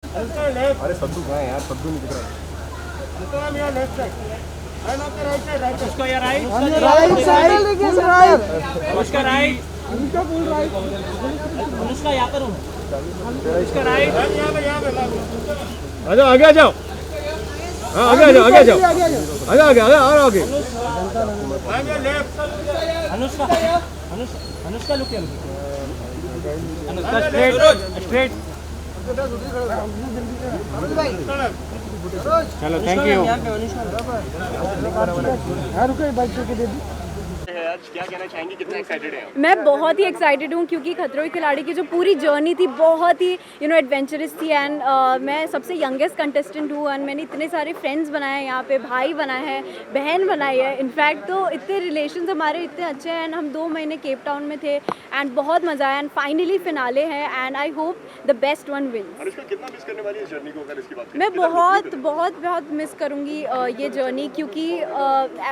अरे सद्दू कहाँ है यार, सद्दू नहीं दिख रहा। उसका या राइट राइट साइड लेके राइट उसका राइट उनका बोल राइट उसका यहाँ पर हूँ उसका राइट आजाओ आगे आ जाओ। हाँ आगे आ जाओ, आगे आ जाओ, आगे आगे आगे और आगे। अनुष्का अनुष्का लुक क्या अनुष्का स्ट्रेट स्ट्रेट चलो थैंक यू। रुको बाइक करके दे दी। आज क्या कहना चाहेंगे, कितना एक्साइटेड है? मैं बहुत ही एक्साइटेड हूँ क्योंकि खतरों के खिलाड़ी की जो पूरी जर्नी थी बहुत ही एडवेंचरस थी एंड मैं सबसे यंगेस्ट कंटेस्टेंट हूँ एंड मैंने इतने सारे फ्रेंड्स बनाए हैं यहाँ पे, भाई बनाए हैं, बहन बनाई है। इनफैक्ट तो इतने रिलेशंस हमारे इतने अच्छे हैं एंड हम 2 महीने केप टाउन में थे एंड बहुत मज़ा आया एंड फाइनली फिनाले है and I hope the best one wins. Anushka कितना मिस करने वाली है इस जर्नी को, अगर इसकी बात करें? मैं बहुत बहुत बहुत मिस करूँगी ये जर्नी क्योंकि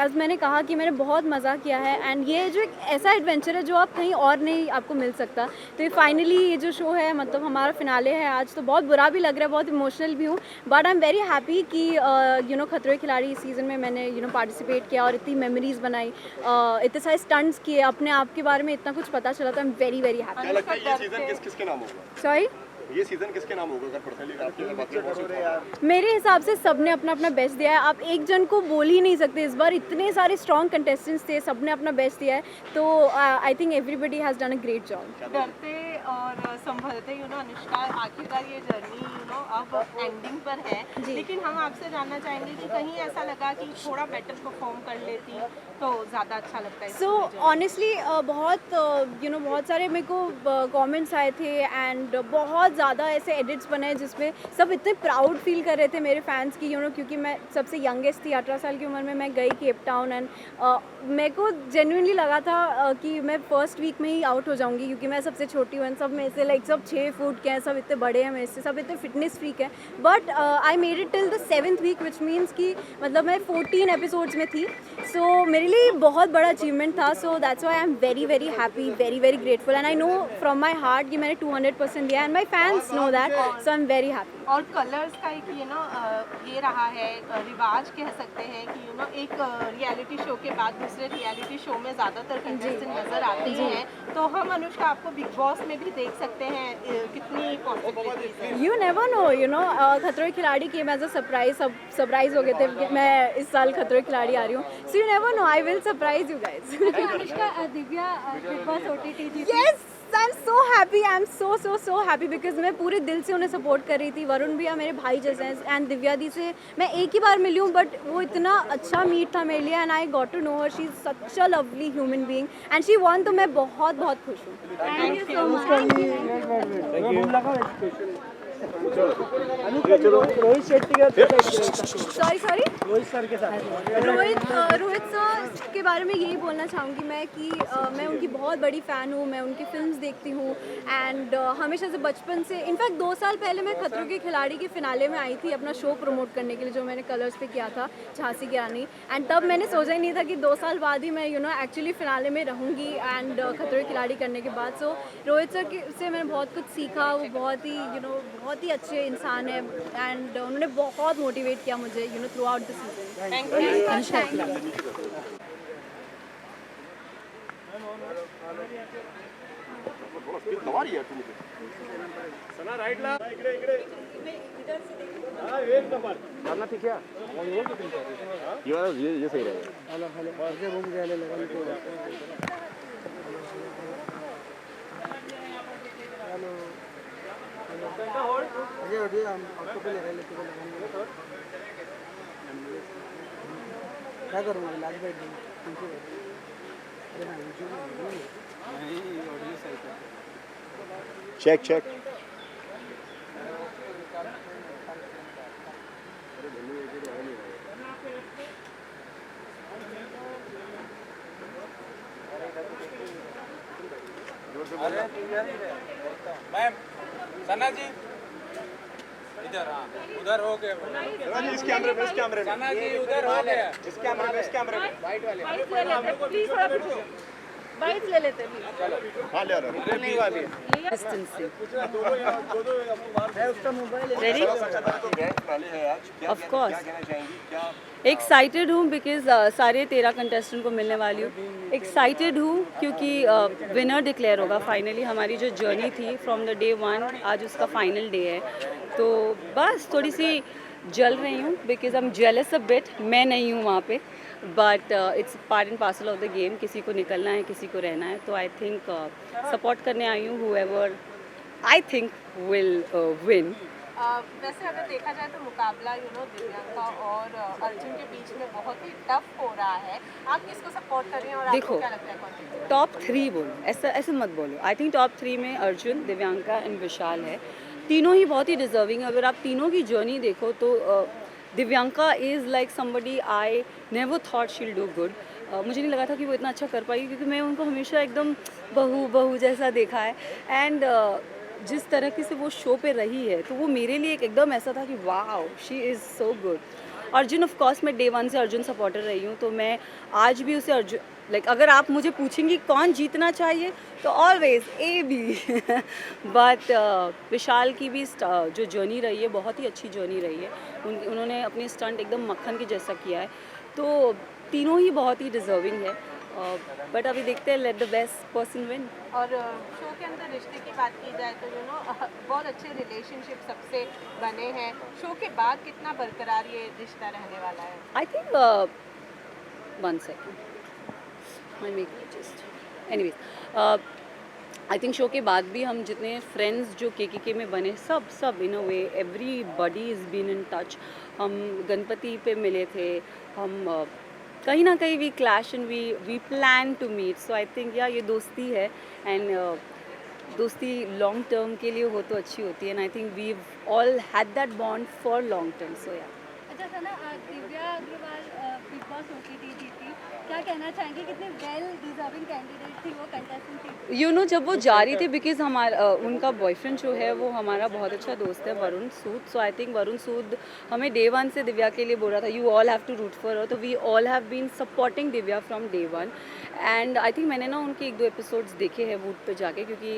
एज मैंने कहा कि मैंने बहुत मज़ा किया है एंड ये जो एक ऐसा एडवेंचर है जो आप कहीं और नहीं आपको मिल सकता। तो ये फाइनली ये जो शो है मतलब हमारा फिनाले है आज, तो बहुत बुरा भी लग रहा है, बहुत इमोशनल भी हूँ, but I am very happy कि खतरों के खिलाड़ी इस सीज़न में मैंने पार्टिसिपेट किया और इतनी मेमोरीज बनाई, इतने सारे स्टंट्स किए, अपने आप के बारे में इतना कुछ पता चला, तो आई एम वेरी वेरी क्या हैप्पी। लगता है ये सीजन किसके नाम होगा? सॉरी, ये सीजन किसके नाम होगा अगर पर्सनली आपकी अगर बात करें? मेरे हिसाब से सबने अपना अपना बेस्ट दिया है, आप एक जन को बोल ही नहीं सकते। इस बार इतने सारे स्ट्रॉन्ग कंटेस्टेंट्स थे, सबने अपना बेस्ट दिया है, तो I think everybody has done a great job. डरते और संभलते अनुष्का आखिरकार ये जर्नी अब एंडिंग पर है, लेकिन हम आपसे जानना चाहेंगे कि कहीं ऐसा लगा कि थोड़ा बेटर परफॉर्म कर लेती तो ज़्यादा अच्छा लगता है? सो ऑनेस्टली बहुत सारे मेरे को कमेंट्स आए थे एंड बहुत ज़्यादा ऐसे एडिट्स बनाए जिसमें सब इतने प्राउड फील कर रहे थे मेरे फैंस की क्योंकि मैं सबसे यंगेस्ट थी, 18 साल की उम्र में मैं गई केप टाउन एंड मेरे को जेन्युइनली लगा था कि मैं फर्स्ट वीक में ही आउट हो जाऊंगी क्योंकि मैं सबसे छोटी हूँ एंड सब में से लाइक सब 6 फुट के हैं, सब इतने बड़े हैं मेरे से, सब इतने फिटनेस फ्रीक है, but I made it till the 7th week which means कि मतलब मैं 14 एपिसोड्स में थी। सो मेरे लिए बहुत बड़ा अचीवमेंट था, so that's why I am very very happy, very very grateful and I know from my heart कि मैंने 200% दिया and my fans know that, so I am very happy. और कलर्स का एक ये रहा है रिवाज कह सकते हैं कि एक रियलिटी शो के बाद दूसरे रियलिटी शो में ज़्यादातर कंटेस्टेंट नज़र आते हैं, तो हम अनुष्का आपको बिग बॉस में भी देख सकते हैं, कितनी पॉसिबिलिटीज है? यू नेवर नो खतरों के खिलाड़ी केम एज अ सरप्राइज हो गए थे कि मैं इस साल खतरों के खिलाड़ी आ रही हूँ, so you never know, I will surprise you guys. Anushka Divya big Boss OTT जीती। Yes, I am so happy, I am so happy because मैं पूरे दिल से उन्हें सपोर्ट कर रही थी। वरुण भैया मेरे भाई जैसे हैं एंड दिव्या दी से मैं एक ही बार मिली हूँ, बट वो इतना अच्छा मीट था मेरे लिए and I got to know her, she is such a lovely human being and she won, तो मैं बहुत बहुत खुश हूँ। Thank you so much. Rohit Shetty का सॉरी रोहित सर के साथ रोहित सर के बारे में यही बोलना चाहूँगी मैं कि मैं उनकी बहुत बड़ी फ़ैन हूँ, मैं उनकी फिल्म्स देखती हूँ एंड हमेशा से बचपन से, इनफैक्ट 2 साल पहले मैं खतरों के खिलाड़ी के फिनाले में आई थी अपना शो प्रमोट करने के लिए जो मैंने कलर्स पे किया था, झांसी की रानी, एंड तब मैंने सोचा ही नहीं था कि 2 साल बाद ही मैं एक्चुअली फिनाले में रहूँगी एंड खतरों के खिलाड़ी करने के बाद। सो रोहित सर से मैंने बहुत कुछ सीखा, वो बहुत ही अच्छे इंसान है एंड उन्होंने बहुत मोटिवेट किया मुझे through out the season. Thank you. दवा रही है तू मुझे। सना राइट ला, इकडे हां एक नंबर करना थी क्या? ये सही रहेगा। हेलो आगे रूम गया लगा इनको। हेलो आगे उठिए, हम आपको पे लगा लेते हैं। क्या करूँ मैं लास्ट बैठ दूँ? चेक मैम सना जी इधर, हाँ उधर हो गए सना जी, इस कैमरे में सना जी उधर हो गया, इस कैमरे में वाइट वाले प्लीज थोड़ा पीछे। बाइट्स ले लेते हैं रेडी ऑफ कोर्स एक्साइटेड हूँ बिकॉज सारे 13 कंटेस्टेंट को मिलने वाली हूँ। एक्साइटेड हूँ क्योंकि विनर डिक्लेयर होगा फाइनली। हमारी जो जर्नी थी फ्रॉम द डे 1 आज उसका फाइनल डे है, तो बस थोड़ी सी जल रही हूँ because I am jealous a bit. मैं नहीं हूँ वहाँ पे, but it's part and parcel of the game. किसी को निकलना है, किसी को रहना है, तो आई थिंक सपोर्ट करने आई हूँ whoever I think will win. वैसे अगर देखा जाए तो मुकाबला दिव्यांका और अर्जुन के बीच में बहुत ही टफ हो रहा है। आप किसको सपोर्ट कर रही हैं और आपको देखो, क्या लगता है कौन जीतेगा? टॉप 3 बोलो, ऐसे मत बोलो। आई थिंक टॉप 3 में अर्जुन, दिव्यांका एंड विशाल है। तीनों ही बहुत ही डिजर्विंग है। अगर आप तीनों की जर्नी देखो तो Divyanka is like somebody I never thought शील डू गुड। मुझे नहीं लगा था कि वो इतना अच्छा कर पाएगी, क्योंकि मैं उनको हमेशा एकदम बहू जैसा देखा है। एंड जिस तरह की से वो शो पे रही है, तो वो मेरे लिए एकदम ऐसा था कि wow she is so good. Arjun of course मैं डे 1 से अर्जुन सपोर्टर रही हूँ, तो मैं आज भी उसे अर्जुन अगर आप मुझे पूछेंगी कौन जीतना चाहिए तो ऑलवेज ए बी बट विशाल की भी जो जर्नी रही है बहुत ही अच्छी जर्नी रही है। उन्होंने अपने स्टंट एकदम मक्खन के जैसा किया है, तो तीनों ही बहुत ही डिजर्विंग है। बट अभी देखते हैं, let the best person win. और शो के अंदर रिश्ते की बात की जाए तो बहुत अच्छे रिलेशनशिप सबसे बने हैं। शो के बाद कितना बरकरार ये रिश्ता रहने वाला है? I think 1 second anyways I think show के बाद भी हम जितने फ्रेंड्स जो के में बने, सब in a way everybody is been in touch. हम गणपति पे मिले थे, हम कहीं ना कहीं we clash and we plan to meet. So I think ये दोस्ती है, एंड दोस्ती लॉन्ग टर्म के लिए हो तो अच्छी होती है। And I think we all had that bond for long term. So अच्छा सना, दिव्या अग्रवाल बिग बॉस OTT जीती, क्या कहना चाहेंगे? कितने वेल डिजर्विंग कैंडिडेट थी वो, कंटेस्टेंट थी? जब वो जा रही थी, बिकॉज हमारा उनका बॉयफ्रेंड जो है वो हमारा बहुत अच्छा दोस्त है, वरुण सूद। सो आई थिंक वरुण सूद हमें डे 1 से दिव्या के लिए बोल रहा था you all have to root for her, तो we all have been supporting Divya from day 1। And I think मैंने ना उनके 1-2 एपिसोड्स देखे हैं वूट पे जाके, क्योंकि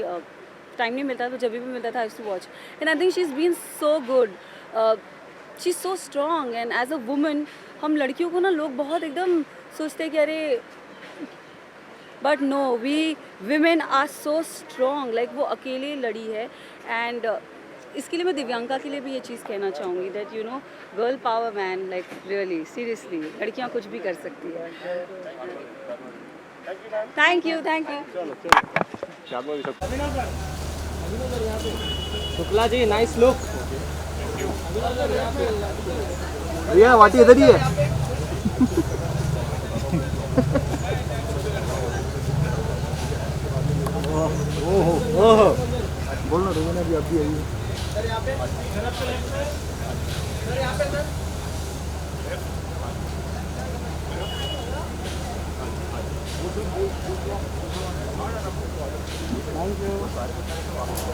टाइम नहीं मिलता, तो जब भी मिलता था I used to watch. And I think she is been so good, she is so strong. And as a woman, हम लड़कियों को ना लोग बहुत एकदम सोचते हैं कि अरे, but no, we women are so strong. Like वो अकेले लड़ी है। एंड इसके लिए मैं दिव्यांका के लिए भी ये चीज़ कहना चाहूँगी that girl power man, like really seriously लड़कियाँ कुछ भी कर सकती है। Thank you. Shukla ji, nice look. भैया वाटी इधर ही है। ओहो, बोलना रोना भी अभी आई है।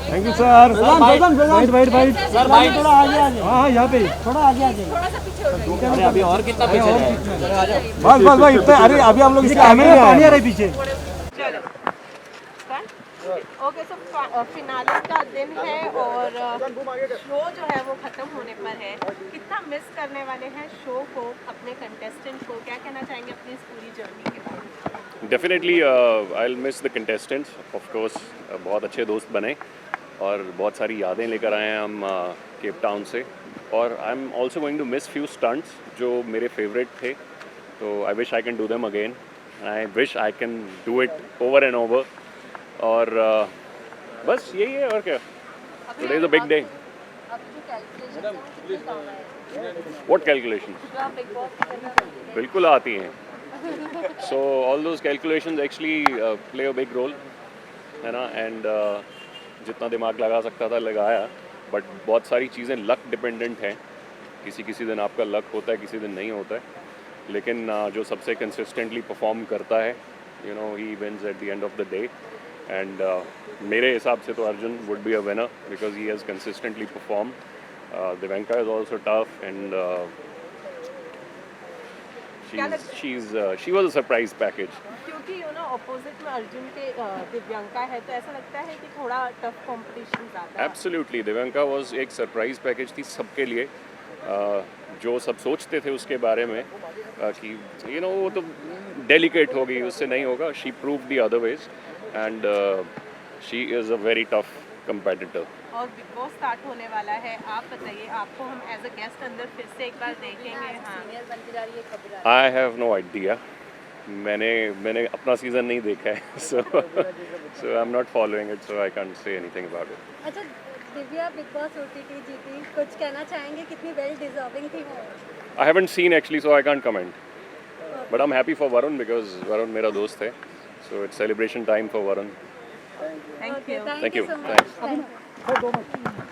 Thank you sir. White sir, white थोड़ा आगे आ जाए। हाँ, यहाँ पे थोड़ा आगे आ जाए। अरे अभी और कितना पीछे है? बस इतना। अरे अभी हम लोग कैमरे में पानी आ रहा है पीछे। ओके, सो फिनाले का दिन है और शो जो है वो ख़त्म होने पर है। कितना मिस करने वाले हैं शो को, अपने कंटेस्टेंट को? क्या कहना चाहेंगे अपनी इस पूरी जर्नी के बारे में? Definitely I will miss the contestants of course. बहुत अच्छे दोस्त बने और बहुत सारी यादें लेकर आए हैं हम केप टाउन से। और I am also going to miss few stunts जो मेरे फेवरेट थे, तो I wish I can do them again. I wish I can do it over and over. और बस यही है, और क्या। Today is a big day. What calculation? बिल्कुल आती हैं। So all those calculations actually play a big role, है ना। एंड जितना दिमाग लगा सकता था लगाया, बट बहुत सारी चीज़ें लक डिपेंडेंट हैं। किसी दिन आपका लक होता है, किसी दिन नहीं होता है। लेकिन जो सबसे कंसिस्टेंटली परफॉर्म करता है, he wins at the end of the day. And मेरे हिसाब से तो Arjun would be a winner because he has consistently perform. Divyanka is also tough and she was a surprise package. क्योंकि अपोजिट में अर्जुन के दिव्यांका है, तो ऐसा लगता है कि थोड़ा टफ कंपटीशन ज़्यादा है। एब्सोल्युटली, दिव्यांका वाज एक सरप्राइज पैकेज थी सबके लिए। जो सब सोचते थे उसके बारे में कि वो तो डेलिकेट होगी, उससे नहीं होगा। She prove the otherwise and she is a very tough competitor. और बिग बॉस स्टार्ट होने वाला है, आप बताइए, आपको हम एज अ गेस्ट अंदर फिर से एक बार देखेंगे? हाँ, आई हैव नो आइडिया, मैंने अपना सीज़न नहीं देखा है, so I am not following it, so I can't say anything about it. अच्छा, दिव्या बिग बॉस OTT जीती, कुछ कहना चाहेंगे कितनी वेल डिजर्विंग थी वो? I haven't seen actually, so I can't comment. But I'm happy for Varun because Varun मेरा दोस्त है, so it's celebration time for Varun. Thank you. Thank you. so much. Thanks. Sir 2 minute